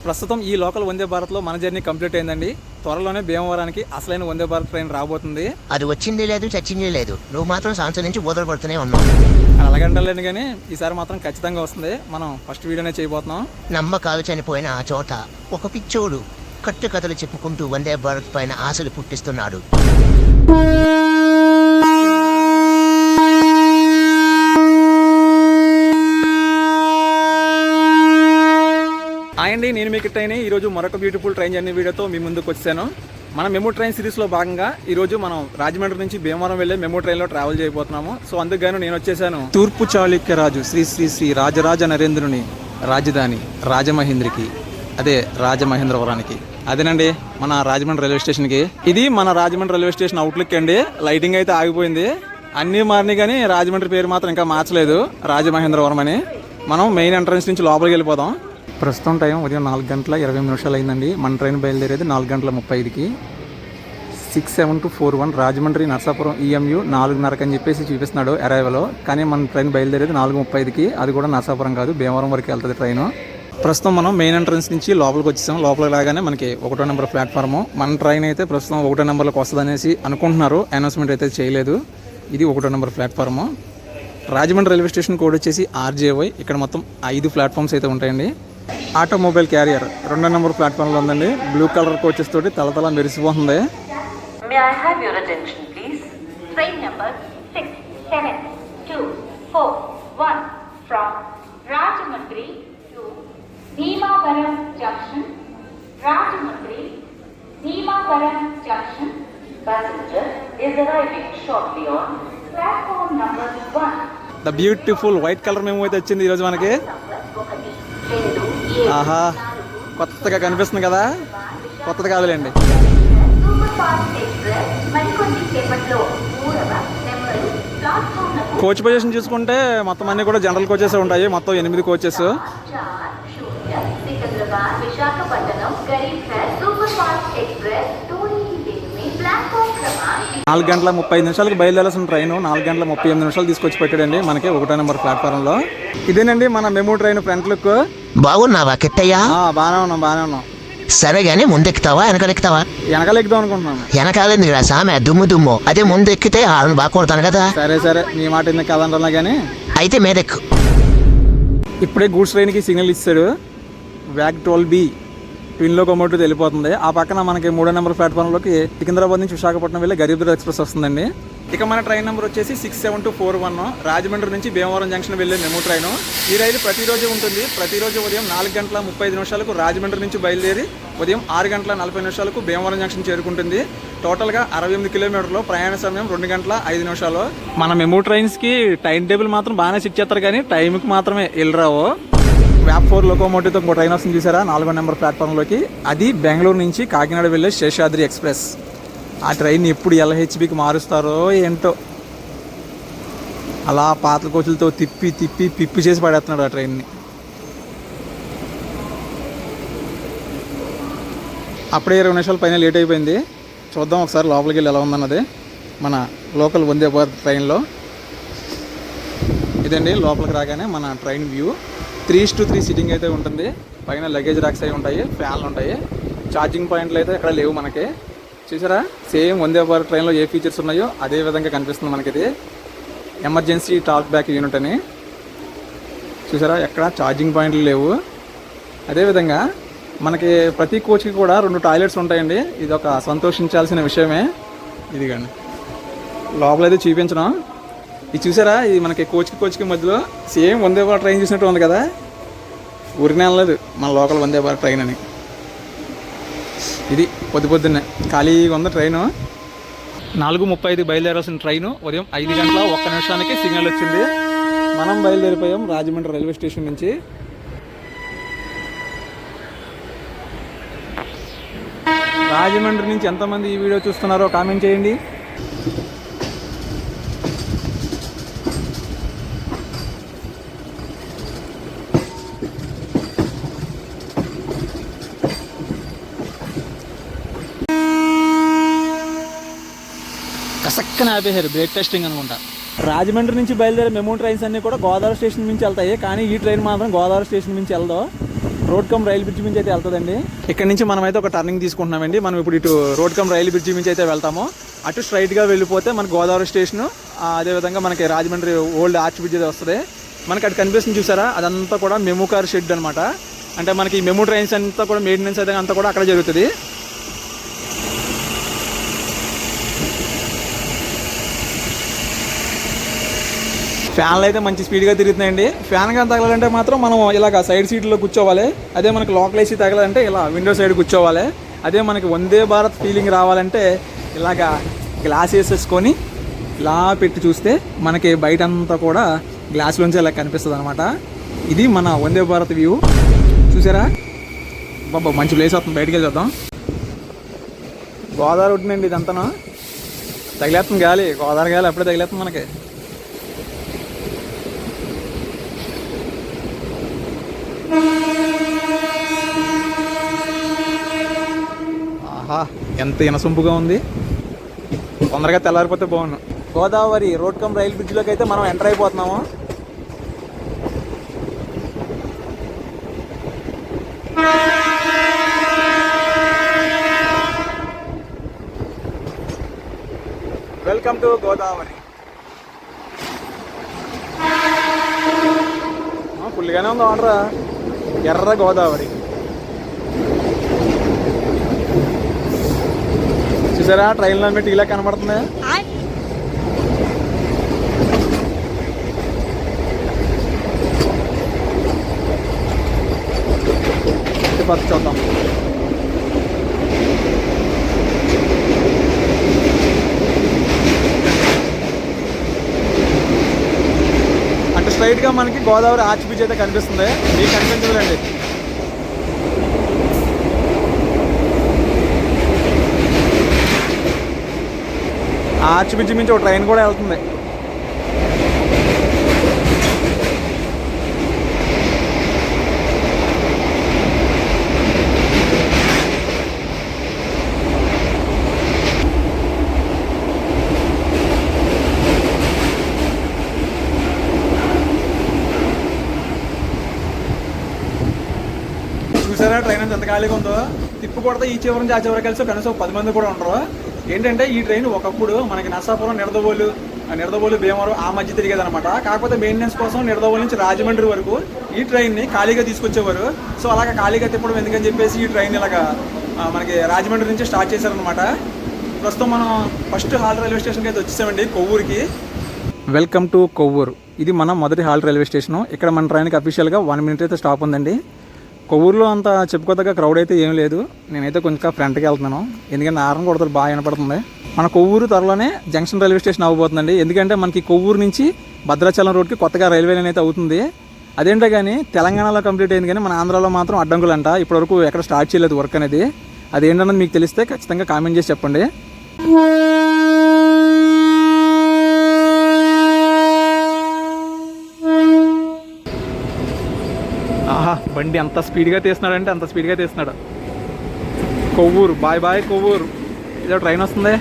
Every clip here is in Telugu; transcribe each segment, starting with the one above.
ప్రస్తుతం ఈ లోకల్ వందే భారత్లో మన జర్నీ కంప్లీట్ అయిందండి. త్వరలోనే భీమవరానికి అసలైన వందే భారత్ ట్రైన్ రాబోతుంది. అది వచ్చింది లేదు, చచ్చింది లేదు. నువ్వు మాత్రం సంవత్సరం నుంచి బోధలు పడుతూనే ఉన్నావు. అలాగంటలేను కానీ ఈసారి మాత్రం ఖచ్చితంగా వస్తుంది. మనం ఫస్ట్ వీడియోనే చేయబోతున్నాం. నమ్మకాలు చనిపోయిన ఆ చోట ఒక పిచ్చోడు కట్టు కథలు చెప్పుకుంటూ వందే భారత్ పైన ఆశలు పుట్టిస్తున్నాడు. అండి, నేను మీకు ట్రైన్ ఈరోజు మరొక బ్యూటిఫుల్ ట్రైన్ జర్నీ వీడియోతో మీ ముందుకు వచ్చాను. మన మెమో ట్రైన్ సిరీస్లో భాగంగా ఈరోజు మనం రాజమండ్రి నుంచి భీమవరం వెళ్ళే మెమో ట్రైన్లో ట్రావెల్ చేయబోతున్నాము. సో అందుకు నేను వచ్చేసాను తూర్పు చాళుక్య రాజు శ్రీ శ్రీ శ్రీ రాజరాజ నరేంద్రుని రాజధాని రాజమహేంద్రికి, అదే రాజమహేంద్రవరానికి. అదేనండి మన రాజమండ్రి రైల్వే స్టేషన్కి. ఇది మన రాజమండ్రి రైల్వే స్టేషన్ అవుట్లుక్ అండి. లైటింగ్ అయితే ఆగిపోయింది, అన్నీ మారినాయి కానీ రాజమండ్రి పేరు మాత్రం ఇంకా మార్చలేదు, రాజమహేంద్రవరం అని. మనం మెయిన్ ఎంట్రన్స్ నుంచి లోపలికి వెళ్ళిపోదాం. ప్రస్తుతం టైం ఉదయం 4:20 అయిందండి. మన ట్రైన్ బయలుదేరేది 4:35కి. 67241 రాజమండ్రి నర్సాపురం EMU 4:30 అని చెప్పేసి చూపిస్తున్నాడు అరైవల్. కానీ మన ట్రైన్ బయలుదేరేది 4:35కి. అది కూడా నర్సాపురం కాదు, భీమవరం వరకు వెళ్తుంది ట్రైన్. ప్రస్తుతం మనం మెయిన్ ఎంట్రన్స్ నుంచి లోపలికి వచ్చేసాం. లోపలికి రాగానే మనకి 1వ నెంబర్ ప్లాట్ఫామ్. మన ట్రైన్ అయితే ప్రస్తుతం 1వ నెంబర్లోకి వస్తుంది అనేసి అనుకుంటున్నారు, అనౌన్స్మెంట్ అయితే చేయలేదు. ఇది 1వ number platform. Rajahmundry railway station code వచ్చేసి RJY. ఇక్కడ మొత్తం 5 ప్లాట్ఫామ్స్ అయితే ఉంటాయండి. ఆటోమొబైల్ క్యారియర్ 2వ నెంబర్ ప్లాట్ఫామ్లో ఉందండి. బ్లూ కలర్ కోచెస్ తోటి తలతల మెరిసిపోతుంది. May I have your attention, please? Train number 67241 from Rajahmundry to Bhimavaram Junction. Rajahmundry, Bhimavaram Junction. Passenger is arriving shortly on platform number 1. The beautiful white colour మేము అయితే వచ్చింది ఈరోజు మనకి. ఆహా, కొత్తగా కనిపిస్తుంది కదా. కొత్తది కాదులేండి. కోచ్ పొజిషన్ చూసుకుంటే మొత్తం అన్ని కూడా జనరల్ కోచెస్ ఉంటాయి. మొత్తం 8 కోచెస్. 4:35 బయలుదేరాల్సిన ట్రైన్ 4:38 తీసుకొచ్చి పెట్టాడండి మనకి 1వ నెంబర్ ప్లాట్ఫారంలో. ఇదేనండి మన మెమో ట్రైన్ ఫ్రంట్ లుక్. బాగున్నావా కిట్టయ్యా? బాగానే ఉన్నాం. సరే గానీ ముందెక్కుతావా వెనకాలెక్కుతావా? వెనకాల ఎక్కుదాం అనుకుంటున్నాను. వెనకాలంది కదా సామె, దుమ్ము. అదే ముందు ఎక్కితే ఆళ్ళని బాగా కొడతాను కదా. సరే నీ మాట ఎందుకు కాదన్నా కానీ అయితే మీదెక్కు. ఇప్పుడే గూడ్స్ ట్రైన్కి సిగ్నల్ ఇస్తాడు. వ్యాగ్ 12B ట్విన్ లోకోమోటివ్ వెళ్ళిపోతుంది. ఆ పక్కన మనకి 3వ నెంబర్ ప్లాట్ఫామ్లోకి సికింద్రాబాద్ నుంచి విశాఖపట్నం వెళ్ళే గరీబ్ రథ్ ఎక్స్ప్రెస్ వస్తుందండి. ఇక మన ట్రైన్ నెంబర్ వచ్చేసి 67241 రాజమండ్రి నుంచి భీమవరం జంక్షన్ వెళ్ళే మెమో ట్రైన్. ఈ రైలు ప్రతిరోజు ఉంటుంది. ప్రతిరోజు ఉదయం 4:35 రాజమండ్రి నుంచి బయలుదేరి ఉదయం 6:40 భీమవరం జంక్షన్ చేరుకుంటుంది. టోటల్గా 68 కిలోమీటర్లు. ప్రయాణ సమయం 2:05. మన మెమో ట్రైన్స్కి టైం టేబుల్ మాత్రం బాగానే చెక్ చేస్తారు కానీ టైంకి మాత్రమే వెళ్ళరావు. వ్యాప్ 4 లోకోమోటివ్తో ఇంకో ట్రైన్ వస్తుంది చూసారా 4వ నెంబర్ ప్లాట్ఫామ్లోకి. అది బెంగళూరు నుంచి కాకినాడ వెళ్ళే శేషాద్రి ఎక్స్ప్రెస్. ఆ ట్రైన్ ఎప్పుడు LHBకి మారుస్తారో ఏంటో, అలా పాత కోచులతో తిప్పి చేసి పడేస్తున్నాడు ఆ ట్రైన్ని. అప్పుడే 20 నిమిషాల పైన లేట్ అయిపోయింది. చూద్దాం ఒకసారి లోపలికి వెళ్ళి ఎలా ఉందన్నది మన లోకల్ వందే భారత్ ట్రైన్లో. ఇదండి లోపలికి రాగానే మన ట్రైన్ వ్యూ. 3:3 సీటింగ్ అయితే ఉంటుంది. పైన లగేజ్ ర్యాక్స్ అయి ఉంటాయి, ఫ్యాన్లు ఉంటాయి. ఛార్జింగ్ పాయింట్లు అయితే ఎక్కడ లేవు మనకి. చూసారా సేమ్ వందే భారత్ ట్రైన్లో ఏ ఫీచర్స్ ఉన్నాయో అదే విధంగా కనిపిస్తుంది మనకి. ఇది ఎమర్జెన్సీ టాక్ బ్యాక్ యూనిట్ అని. చూసారా ఎక్కడ ఛార్జింగ్ పాయింట్లు లేవు. అదేవిధంగా మనకి ప్రతి కోచ్కి కూడా 2 టాయిలెట్స్ ఉంటాయండి. ఇది ఒక సంతోషించాల్సిన విషయమే. ఇదిగండి లోపలైతే చూపించడం. ఇది చూసారా, ఇది మనకి కోచ్కి మధ్యలో సేమ్ వందే భారత్ ట్రైన్ చూసినట్టు ఉంది కదా. ఊరినే అనలేదు మన లోకల్ వందే భారత్ ట్రైన్ అని. ఇది పొద్దున్నే ఖాళీగా ఉంది ట్రైను. 4:35 బయలుదేరాల్సిన ట్రైను ఉదయం 5:01 సిగ్నల్ వచ్చింది. మనం బయలుదేరిపోయాం రాజమండ్రి రైల్వే స్టేషన్ నుంచి. రాజమండ్రి నుంచి ఎంతమంది ఈ వీడియో చూస్తున్నారో కామెంట్ చేయండి. కసక్కన ఆపేశారు, బ్రేక్ టెస్టింగ్ అనుకుంటా. రాజమండ్రి నుంచి బయలుదేరే మెమో ట్రైన్స్ అన్నీ కూడా గోదావరి స్టేషన్ నుంచి వెళ్తాయి. కానీ ఈ ట్రైన్ మాత్రం గోదావరి స్టేషన్ నుంచి వెళ్దాం. రోడ్ కమ్ రైల్ బ్రిడ్జ్ నుంచి అయితే వెళ్తుందండి. ఇక్కడ నుంచి మనం అయితే ఒక టర్నింగ్ తీసుకుంటున్నామండి. మనం ఇప్పుడు ఇటు రోడ్ కమ్ రైల్ బ్రిడ్జ్ నుంచి అయితే వెళ్తాము. అటు స్ట్రైట్గా వెళ్ళిపోతే మనకి గోదావరి స్టేషను, అదేవిధంగా మనకి రాజమండ్రి ఓల్డ్ ఆర్చ్ బ్రిడ్జ్ అయితే వస్తుంది. మనకి అటు కనిపిస్తుంది చూసారా, అదంతా కూడా మెమూ కార్ షెడ్ అనమాట. అంటే మనకి మెమూ ట్రైన్స్ అంతా కూడా మెయింటెనెన్స్ అయితే అంతా కూడా అక్కడ జరుగుతుంది. ఫ్యాన్లు అయితే మంచి స్పీడ్గా తిరుగుతున్నాయండి. ఫ్యాన్ కానీ తగలాలంటే మాత్రం మనం ఇలాగ సైడ్ సీట్లో కూర్చోవాలి. అదే మనకి లోకల్ ఏసీ తగలాలంటే ఇలా విండో సైడ్ కూర్చోవాలి. అదే మనకి వందే భారత్ ఫీలింగ్ రావాలంటే ఇలాగ గ్లాస్ వేసేసుకొని ఇలా పెట్టి చూస్తే మనకి బయట అంతా కూడా గ్లాసులోంచి ఇలా కనిపిస్తుంది అనమాట. ఇది మన వందే భారత్ వ్యూ చూసారా. బాబా మంచి ప్లేస్ అవుతుంది, బయటికి వెళ్ళి చూద్దాం. గోదావరి ఉంటుందండి ఇదంతా, తగిలేస్తుంది గాలి, గోదావరి గాలి అప్పుడే తగిలేస్తుంది మనకి. ఆహా, ఎంత ఇనసొంపుగా ఉంది. తొందరగా తెల్లారిపోతే బాగుండు. గోదావరి రోడ్ కమ్ రైల్ బ్రిడ్జ్లోకి అయితే మనం ఎంటర్ అయిపోతున్నాము. Welcome to Godavari. ఫుల్గానే ఉంది ఆర్డరా. ఎర్ర గోదావరి చూసారా, ట్రైన్లో టీలా కనబడుతుంది. చూద్దాం. అంటే స్ట్రైట్గా మనకి గోదావరి ఆర్చ్ బ్రిడ్జ్ అయితే కనిపిస్తుంది. మీకు కనిపించదులేండి. ఆర్చ్ బ్రిడ్జ్ నుంచి ఒక ట్రైన్ కూడా వెళ్తుంది. చూసారా ట్రైన్ అంతా ఎంత ఖాళీగా ఉందో. తిప్పు కొడితే ఈ చివరి నుంచి ఆ చివరి కలిసి కనీసం 10 మంది కూడా ఉండరు. ఏంటంటే ఈ ట్రైన్ ఒకప్పుడు మనకి నర్సాపురం, నిడదవోలు, భీమవరం ఆ మధ్య తిరిగేది అనమాట. కాకపోతే మెయింటెనెన్స్ కోసం నిడదవోలు నుంచి రాజమండ్రి వరకు ఈ ట్రైన్ని ఖాళీగా తీసుకొచ్చేవారు. సో అలాగా ఖాళీగా తిప్పడం ఎందుకని చెప్పేసి ఈ ట్రైన్ ఇలాగా మనకి రాజమండ్రి నుంచి స్టార్ట్ చేశారనమాట. ప్రస్తుతం మనం ఫస్ట్ హాల్ రైల్వే స్టేషన్కి అయితే వచ్చేసామండి, కొవ్వూరుకి. Welcome to Kovvur. ఇది మన మొదటి హాల్ రైల్వే స్టేషను. ఇక్కడ మన ట్రైన్కి అఫీషియల్గా 1 మినిట్ అయితే స్టాప్ ఉందండి. కొవ్వూరులో అంత చెప్పుకోదగ్గ క్రౌడ్ అయితే ఏం లేదు. నేనైతే కొంచెం ఫ్రంట్కి వెళ్తున్నాను, ఎందుకంటే ఆరం కొడతారు బాగా వినపడుతుంది. మన కొవ్వూరు త్వరలోనే జంక్షన్ రైల్వే స్టేషన్ అవ్వబోతుందండి. ఎందుకంటే మనకి కొవ్వూరు నుంచి భద్రాచలం రోడ్కి కొత్తగా రైల్వే లైన్ అయితే అవుతుంది. అదేంటే కానీ తెలంగాణలో కంప్లీట్ అయింది, కానీ మన ఆంధ్రాలో మాత్రం అడ్డంకులు అంట. ఇప్పటివరకు ఎక్కడ స్టార్ట్ చేయలేదు వర్క్ అనేది. అదేంటన్నది మీకు తెలిస్తే ఖచ్చితంగా కామెంట్ చేసి చెప్పండి. ఆహా, బండి అంత స్పీడ్గా తీస్తున్నాడంటే అంత స్పీడ్గా తీస్తున్నాడు. Kovvur, bye bye Kovvur. ఇదో ట్రైన్ వస్తుంది.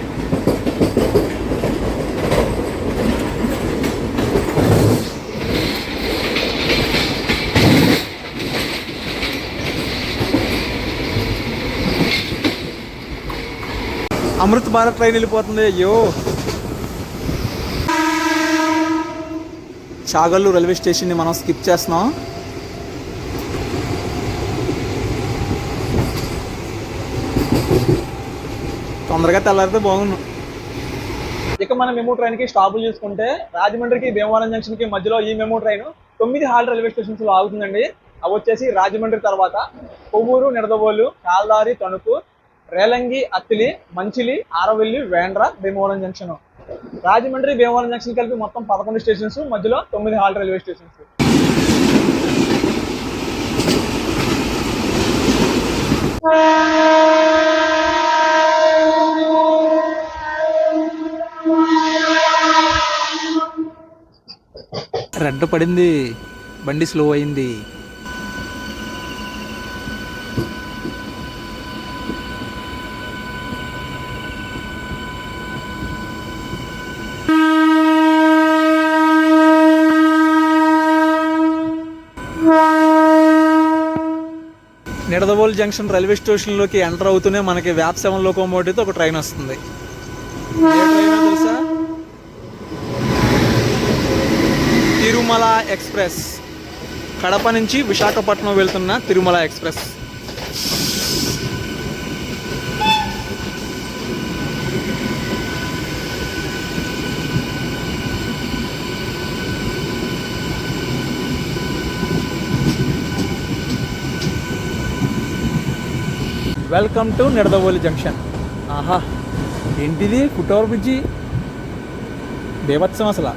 అమృత్ భారత్ ట్రైన్ వెళ్ళిపోతుంది. అయ్యో, చాగల్లు రైల్వే స్టేషన్ని మనం స్కిప్ చేస్తున్నాం. తొందరగా తెల్లారితే బాగుండు. ఇక మన మెమూ ట్రైన్కి స్టాపులు చూసుకుంటే రాజమండ్రికి భీమవరం జంక్షన్కి మధ్యలో ఈ మెమూ ట్రైన్ 9 హాల్ రైల్వే స్టేషన్స్లో ఆగుతుందండి. అవి వచ్చేసి రాజమండ్రి తర్వాత కొవ్వూరు, నిడదవోలు, కాల్దారి, తణుకు, రేలంగి, అత్తిలి, మంచిలి, ఆరవెల్లి, వేండ్ర, భీమవరం జంక్షన్. రాజమండ్రి, భీమవరం జంక్షన్ కలిపి మొత్తం 11 స్టేషన్స్, మధ్యలో 9 హాల్ రైల్వే స్టేషన్స్. రెడ్ పడింది, బండి స్లో అయింది. నిడదవోలు జంక్షన్ రైల్వే స్టేషన్లోకి ఎంటర్ అవుతూనే మనకి వ్యాప్ 7 లోకోమోటివ్తో ఒక ట్రైన్ వస్తుంది. ఏ ట్రైన్ తెలుసా? తిరుమల ఎక్స్ప్రెస్. కడప నుంచి విశాఖపట్నం వెళ్తున్న Tirumala express. Welcome to Nidadavolu junction. ఆహా, ఏంటిది ఫుట్ ఓవర్ బ్రిడ్జి, బేభత్సం అసలు.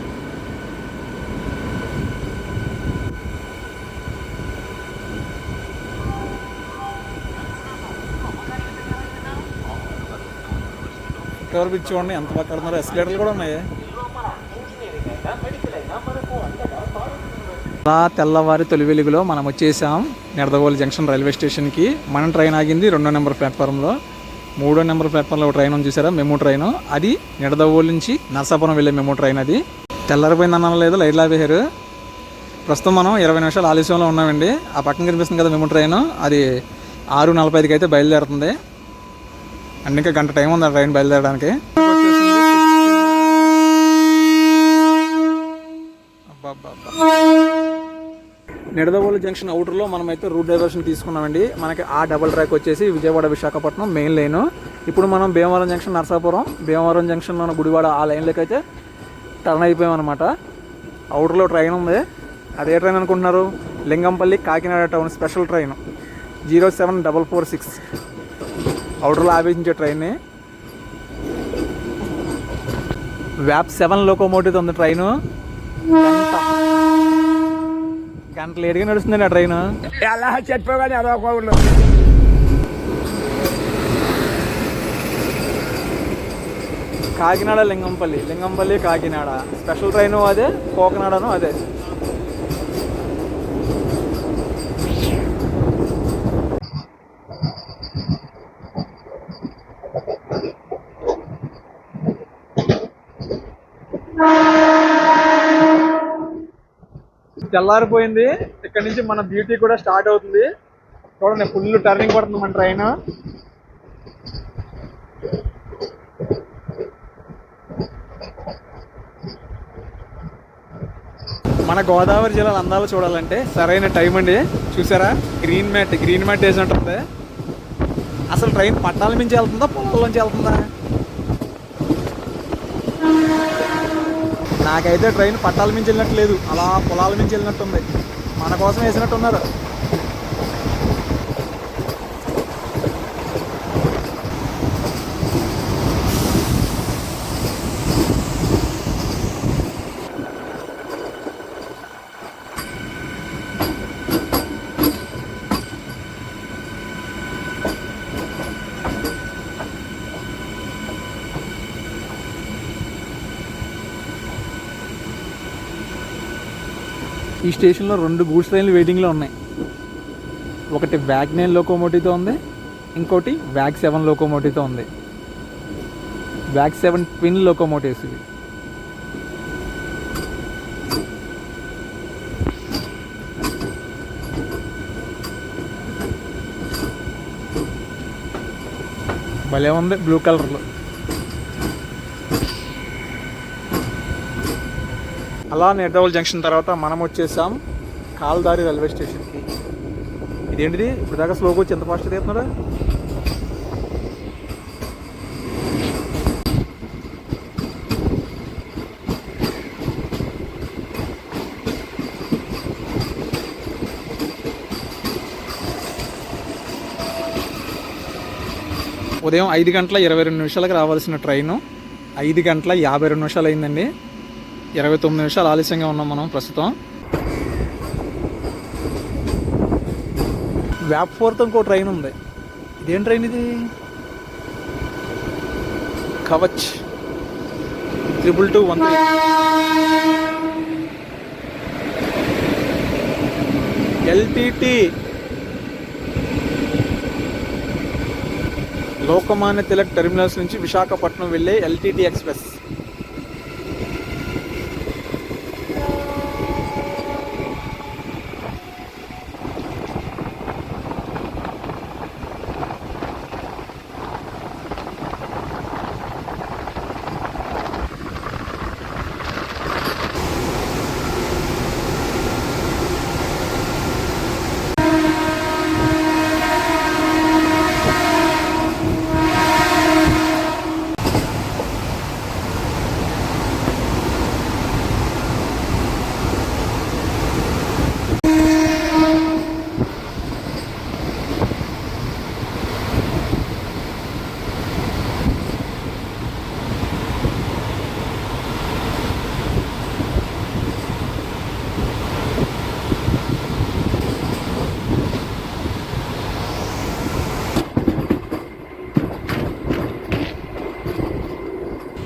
ఫుట్ ఓవర్ బ్రిడ్జ్ చూడండి ఎంత బాగా కడుతున్నారు. ఎస్కలేటర్లు కూడా ఉన్నాయి. అలా తెల్లవారి తొలి వెలుగులో మనం వచ్చేసాం నిడదవోలు జంక్షన్ రైల్వే స్టేషన్కి. మన ట్రైన్ ఆగింది 2వ నెంబర్ ప్లాట్ఫారంలో. 3వ నెంబర్ ప్లాట్ఫామ్లో ఒక ట్రైన్ ఉంది చూసారా, మెమో ట్రైన్. అది నిడదవోలు నుంచి నరసాపురం వెళ్ళే మెమో ట్రైన్. అది తెల్లరిపోయింది అన్న లేదు, లైట్లు ఆపేశారు. ప్రస్తుతం మనం 20 నిమిషాలు ఆలస్యంలో ఉన్నామండి. ఆ పక్కన కనిపిస్తుంది కదా మెమో ట్రైన్, అది 6:45కి అయితే బయలుదేరుతుంది. అండ్ ఇంకా గంట టైం ఉంది ఆ ట్రైన్ బయలుదేరడానికి. నిడదవోలు జంక్షన్ అవుటర్లో మనమైతే రూట్ డైవర్షన్ తీసుకున్నామండి. మనకి ఆ డబుల్ ట్రాక్ వచ్చేసి విజయవాడ విశాఖపట్నం మెయిన్ లైను. ఇప్పుడు మనం భీమవరం జంక్షన్ నరసాపురం, భీమవరం జంక్షన్ మన గుడివాడ ఆ లైన్లోకి అయితే టర్న్ అయిపోయాం అనమాట. అవుటర్లో ట్రైన్ ఉంది. అదే ట్రైన్ అనుకుంటున్నారు? Lingampalli Kakinada town special train 07446 అవుటర్లో ఆవేశించే ట్రైన్ని. వ్యాప్ 7 లోకోమోటివ్ ఉంది ట్రైను. గంట లేట్గా నడుస్తుందండి ఆ ట్రైన్. ఎలా చెప్పగానే అదో కోళ్ళు. కాకినాడ లింగంపల్లి, లింగంపల్లి కాకినాడ స్పెషల్ ట్రైను అదే, కోకనాడను అదే. తెల్లారిపోయింది. ఇక్కడ నుంచి మన బ్యూటీ కూడా స్టార్ట్ అవుతుంది. చూడండి ఫుల్ టర్నింగ్ పడుతుంది మన ట్రైన్. మన గోదావరి జిల్లాలో అందాలు చూడాలంటే సరైన టైం అండి. చూసారా గ్రీన్ మ్యాట్ వేసి ఉంటుంది. అసలు ట్రైన్ పట్టాల మించి వెళ్తుందా పొలాల్లోంచి వెళ్తుందా? నాకైతే ట్రైన్ పట్టాల మించి వెళ్ళినట్టు లేదు, అలా పొలాల మించి వెళ్ళినట్టుంది. మన కోసం వేసినట్టున్నారు. ఈ స్టేషన్లో 2 గూడ్స్ ట్రైన్లు వెయిటింగ్లో ఉన్నాయి. ఒకటి వ్యాగ్ 9 లోకోమోటివ్తో ఉంది, ఇంకోటి వ్యాగ్ 7 లోకోమోటివ్తో ఉంది. వ్యాగ్ 7 ట్విన్ లోకోమోటివ్స్ ఇవి. భలే ఉంది బ్లూ కలర్లో. అలా నిడదవోలు జంక్షన్ తర్వాత మనం వచ్చేసాం కాల్దారి రైల్వే స్టేషన్కి. ఇదేంటిది ఇప్పుడు దాకా స్లోగా వచ్చి ఎంత ఫాస్ట్ తీస్తున్నారా? ఉదయం 5:22 రావాల్సిన ట్రైను 5:52 అయిందండి. 29 నిమిషాలు ఆలస్యంగా ఉన్నాం మనం ప్రస్తుతం. వ్యాప్ 4తో ఇంకో ట్రైన్ ఉంది. ఇదేం ట్రైన్ ఇది? కవచ్ 22213. ఎల్టీటీ లోకమాన్య తిలక్ టెర్మినల్స్ నుంచి విశాఖపట్నం వెళ్ళే ఎల్టీటీ ఎక్స్ప్రెస్.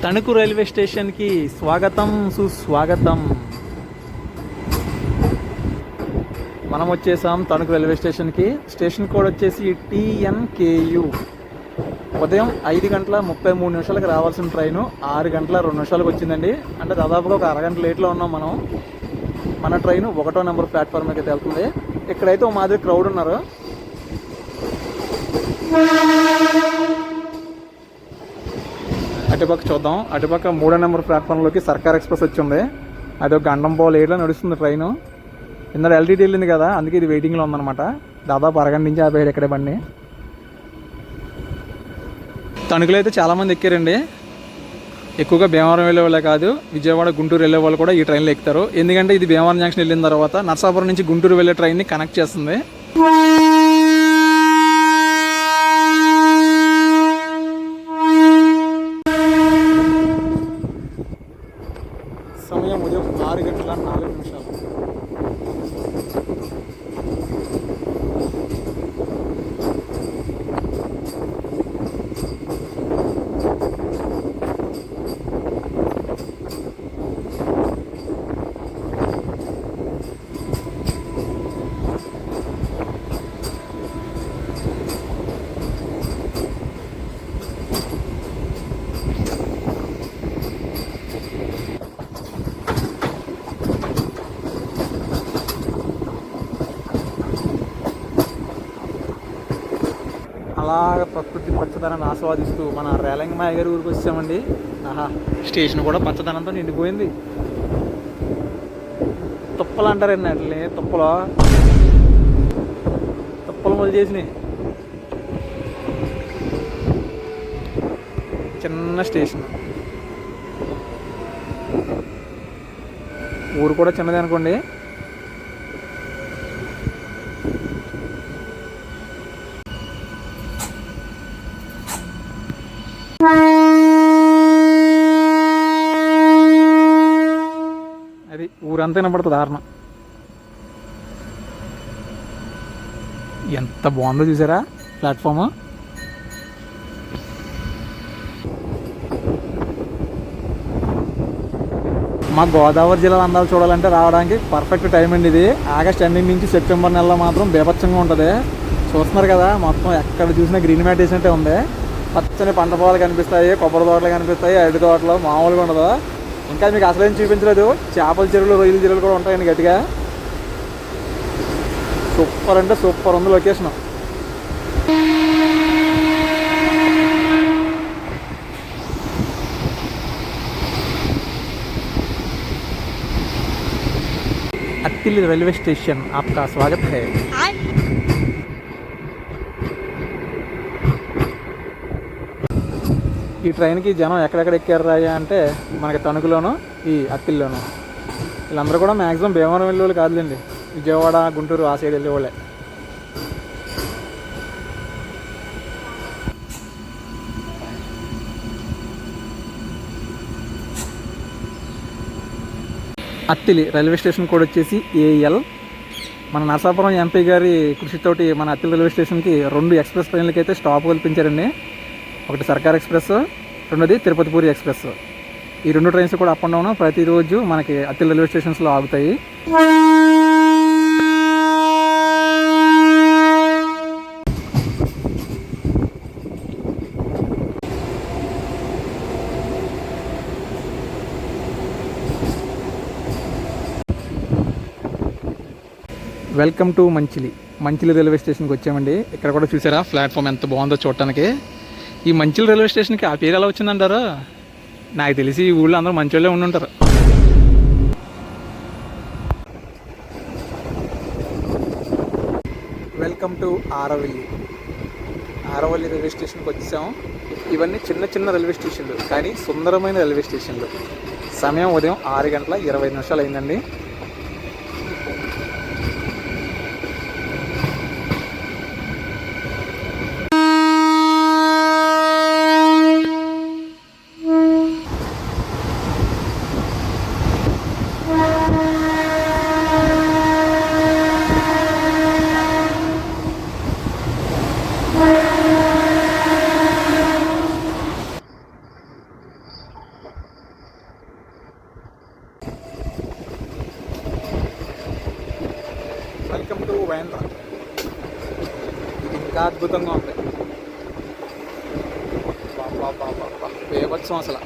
తణుకు రైల్వే స్టేషన్కి స్వాగతం సుస్వాగతం. మనం వచ్చేసాం తణుకు రైల్వే స్టేషన్కి. స్టేషన్ కోడ్ వచ్చేసి TNKU. ఉదయం 5:33 రావాల్సిన ట్రైను 6:02 వచ్చిందండి. అంటే దాదాపుగా ఒక అరగంట లేట్లో ఉన్నాం మనం. మన ట్రైను 1వ నెంబర్ ప్లాట్ఫామ్ అయితే వెళ్తుంది. ఇక్కడైతే ఓ మాదిరి క్రౌడ్ ఉన్నారు. అటుపక్క చూద్దాం. అటుపక్క 3వ నెంబర్ ప్లాట్ఫామ్లోకి సర్కార్ ఎక్స్ప్రెస్ వచ్చింది. అది ఒక గండం పోలేట్లో నడుస్తుంది ట్రైను. ఇందులో LTT వెళ్ళింది కదా, అందుకే ఇది వెయిటింగ్లో ఉందన్నమాట. దాదాపు అరగంట నుంచి ఆపేయడు ఇక్కడే బండి. తణుకులో అయితే చాలామంది ఎక్కారండి. ఎక్కువగా భీమవరం వెళ్ళే వాళ్ళే కాదు, విజయవాడ గుంటూరు వెళ్ళే వాళ్ళు కూడా ఈ ట్రైన్లో ఎక్కుతారు. ఎందుకంటే ఇది భీమవరం జంక్షన్ వెళ్ళిన తర్వాత నర్సాపురం నుంచి గుంటూరు వెళ్ళే ట్రైన్ని కనెక్ట్ చేస్తుంది. సమయం ఉదయం 6:04. అలాగ ప్రకృతి పచ్చదనాన్ని ఆస్వాదిస్తూ మన రేలంగమాయ గారి ఊరికి వచ్చామండి. ఆహా, స్టేషన్ కూడా పచ్చదనంతో నిండిపోయింది. తుప్పలు అంటారండి అట్లే, తుప్పలు మొదలు చేసినాయి. చిన్న స్టేషన్, ఊరు కూడా చిన్నదే అనుకోండి. అది ఊరంతా వినపడుతుంది హార్న్. ఎంత బాగుందో చూసారా ప్లాట్ఫామ్. మా గోదావరి జిల్లా అందాలు చూడాలంటే రావడానికి పర్ఫెక్ట్ టైం అండి ఇది. ఆగస్ట్ ఎండింగ్ నుంచి సెప్టెంబర్ నెలలో మాత్రం బీభత్సంగా ఉంటుంది. చూస్తున్నారు కదా, మొత్తం ఎక్కడ చూసినా గ్రీన్ మ్యాట్ వేసినట్టే ఉంది. పచ్చని పంట పొలాలు కనిపిస్తాయి, కొబ్బరి తోటలు కనిపిస్తాయి, అరటి తోటలు మామూలుగా ఉండదు. ఇంకా మీకు అసలేం చూపించలేదు, చేపల చెరువులు, రొయ్యల చెరువులు కూడా ఉంటాయండి గట్టిగా. సూపర్ అంటే సూపర్ ఉంది లొకేషన్. అత్తిలి రైల్వే స్టేషన్ आपका स्वागत है. ఈ ట్రైన్కి జనం ఎక్కడెక్కడ ఎక్కారు రాయా అంటే మనకి తణుకులోను, ఈ అత్తిల్లోను. వీళ్ళందరూ కూడా మ్యాక్సిమం భీమవరం వెళ్ళే వాళ్ళు కాదులేండి, విజయవాడ గుంటూరు ఆ సైడ్ వెళ్ళే వాళ్ళే. అత్తిలి రైల్వే స్టేషన్ కోడ్ వచ్చేసి AL. మన నరసాపురం MP గారి కృషితోటి మన అత్తిలి రైల్వే స్టేషన్కి 2 ఎక్స్ప్రెస్ ట్రైన్లకి అయితే స్టాప్ కల్పించారండి. ఒకటి సర్కార్ ఎక్స్ప్రెస్, రెండోది తిరుపతి పూరి ఎక్స్ప్రెస్. ఈ 2 ట్రైన్స్ కూడా అప్ అండ్ డౌన్ ప్రతిరోజు మనకి అత్తిలి రైల్వే స్టేషన్స్లో ఆగుతాయి. వెల్కమ్ టు మంచిలి రైల్వే స్టేషన్కి వచ్చామండి. ఇక్కడ కూడా చూసారా ప్లాట్ఫామ్ ఎంత బాగుందో చూడటానికి. ఈ మంచిలి రైల్వే స్టేషన్కి ఆ పేరు ఎలా వచ్చిందంటారు? నాకు తెలిసి ఈ ఊళ్ళో అందరూ మంచి వాళ్ళే ఉండుంటారు. వెల్కమ్ టు ఆరవల్లి రైల్వే స్టేషన్కి వచ్చాము. ఇవన్నీ చిన్న చిన్న రైల్వే స్టేషన్లు, కానీ సుందరమైన రైల్వే స్టేషన్లు. సమయం ఉదయం 6:25 అయిందండి. బేబత్సం అసలు.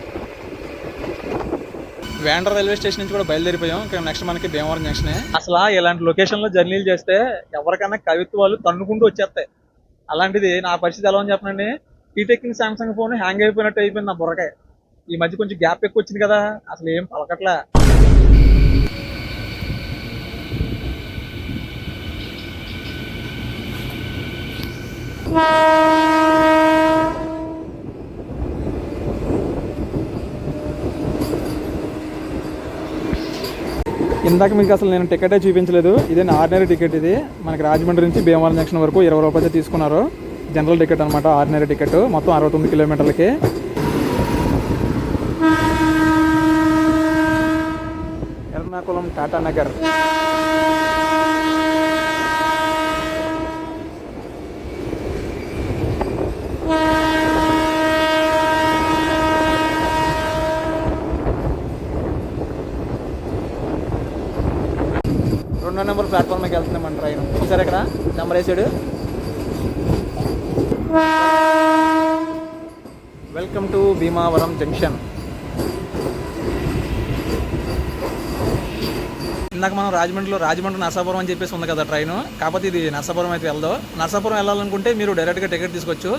వేండ్ర రైల్వే స్టేషన్ నుంచి కూడా బయలుదేరిపోయాం. ఇక్కడ నెక్స్ట్ మనకి భీమవరం జంక్షనే. అసలు ఇలాంటి లొకేషన్లో జర్నీలు చేస్తే ఎవరికైనా కవిత్వాలు తన్నుకుంటూ వచ్చేస్తాయి. అలాంటిది నా పరిస్థితి ఎలా అని చెప్పనండి, హీటెక్కింగ్ సామ్సంగ్ ఫోన్ హ్యాంగ్ అయిపోయినట్టు అయిపోయింది నా బుర్రకాయ. ఈ మధ్య కొంచెం గ్యాప్ ఎక్కువ వచ్చింది కదా, అసలు ఏం పలకట్లే. ఇందాక మీకు అసలు నేను టికెటే చూపించలేదు. ఇదే ఆర్డినరీ టికెట్. ఇది మనకి రాజమండ్రి నుంచి భీమవరం జంక్షన్ వరకు 20 రూపాయలు తీసుకున్నారు. జనరల్ టికెట్ అనమాట, ఆర్డినరీ టికెట్. మొత్తం 69 కిలోమీటర్లకి. ఎర్నాకుళం టాటా నగర్. రెండో నెంబర్ ప్లాట్ఫామ్కి వెళ్తున్నాం మన ట్రైన్. చూసారు ఇక్కడ నెంబర్ వేసాడు. Welcome to Bhimavaram junction. ఇందాక మనం రాజమండ్రి నరసాపురం అని చెప్పేసి ఉంది కదా ట్రైన్. కాకపోతే ఇది నరసాపురం అయితే వెళ్దాం. నరసాపురం వెళ్ళాలనుకుంటే మీరు డైరెక్ట్గా టికెట్ తీసుకోవచ్చు.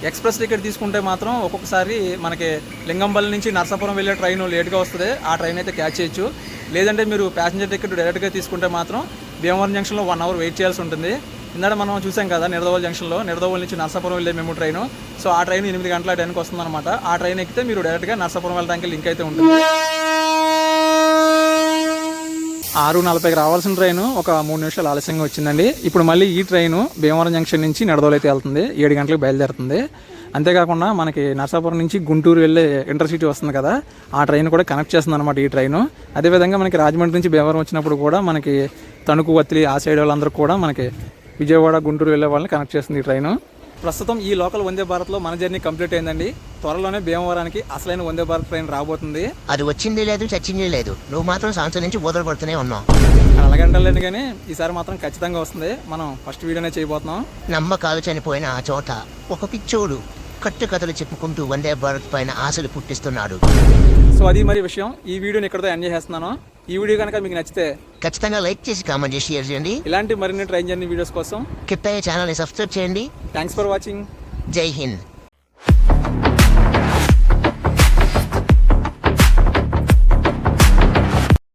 ఎక్స్ప్రెస్ టికెట్ తీసుకుంటే మాత్రం ఒక్కొక్కసారి మనకి లింగంపల్లి నుంచి నరసాపురం వెళ్ళే ట్రైన్ లేట్గా వస్తుంది. ఆ ట్రైన్ అయితే క్యాచ్ చేయొచ్చు. లేదంటే మీరు ప్యాసింజర్ టికెట్ డైరెక్ట్గా తీసుకుంటే మాత్రం భీమవరం జంక్షన్లో 1 అవర్ వెయిట్ చేయాల్సి ఉంటుంది. ఇందాక మనం చూసాం కదా నిడదవోలు జంక్షన్లో, నిడదవోలు నుంచి నరసాపురం వెళ్ళే మేము ట్రైన్. సో ఆ ట్రైన్ 8 గంటల టైంకి వస్తుంది అనమాట. ఆ ట్రైన్ ఎక్కితే మీరు డైరెక్ట్గా నరసాపురం వెళ్ళడానికి లింక్ అయితే ఉంటుంది. 6:40కి రావాల్సిన ట్రైన్ ఒక 3 నిమిషాలు ఆలస్యంగా వచ్చిందండి. ఇప్పుడు మళ్ళీ ఈ ట్రైన్ భీమవరం జంక్షన్ నుంచి నిడదవోలు అయితే వెళ్తుంది. 7 గంటలకు బయలుదేరుతుంది. అంతేకాకుండా మనకి నరసాపురం నుంచి గుంటూరు వెళ్ళే ఇంటర్సిటీ వస్తుంది కదా, ఆ ట్రైన్ కూడా కనెక్ట్ చేస్తుంది అనమాట ఈ ట్రైన్. అదేవిధంగా మనకి రాజమండ్రి నుంచి భీమవరం వచ్చినప్పుడు కూడా మనకి తణుకు, వత్తిలి ఆ సైడ్ వాళ్ళందరూ కూడా మనకి విజయవాడ, గుంటూరు వెళ్ళే వాళ్ళని కనెక్ట్ చేస్తుంది ఈ ట్రైన్. ప్రస్తుతం ఈ లోకల్ వందే భారత్లో మన జర్నీ కంప్లీట్ అయిందండి. త్వరలోనే భీమవరానికి అసలైన వందే భారత్ ట్రైన్ రాబోతుంది. అది వచ్చింది లేదు, చచ్చింది లేదు. నువ్వు మాత్రం సంవత్సరం నుంచి బోధలు పడుతూనే ఉన్నావు. అలాగంటలేను కానీ ఈసారి మాత్రం ఖచ్చితంగా వస్తుంది. మనం ఫస్ట్ వీడియోనే చేయబోతున్నాం. నమ్మకాలు చనిపోయిన ఆ చోట ఒక పిచ్చోడు కట్టు కథలు చెప్పుకుంటూ వందే భారత్ పైన ఆశలు పుట్టిస్తున్నాడు. సో అది మరి విషయం. ఈ వీడియోని ఇక్కడతో ఎంజాయ్ చేస్తున్నాను. ఈ వీడియో కనుక మీకు నచ్చితే ఖచ్చితంగా లైక్ చేసి కామెంట్ చేసి షేర్ చేయండి. ఇలాంటి మరిన్ని ట్రైన్ జర్నీ వీడియోస్ కోసం కిట్టయ్య ఛానల్ని సబ్స్క్రైబ్ చేయండి. Thanks for watching. జై హింద్.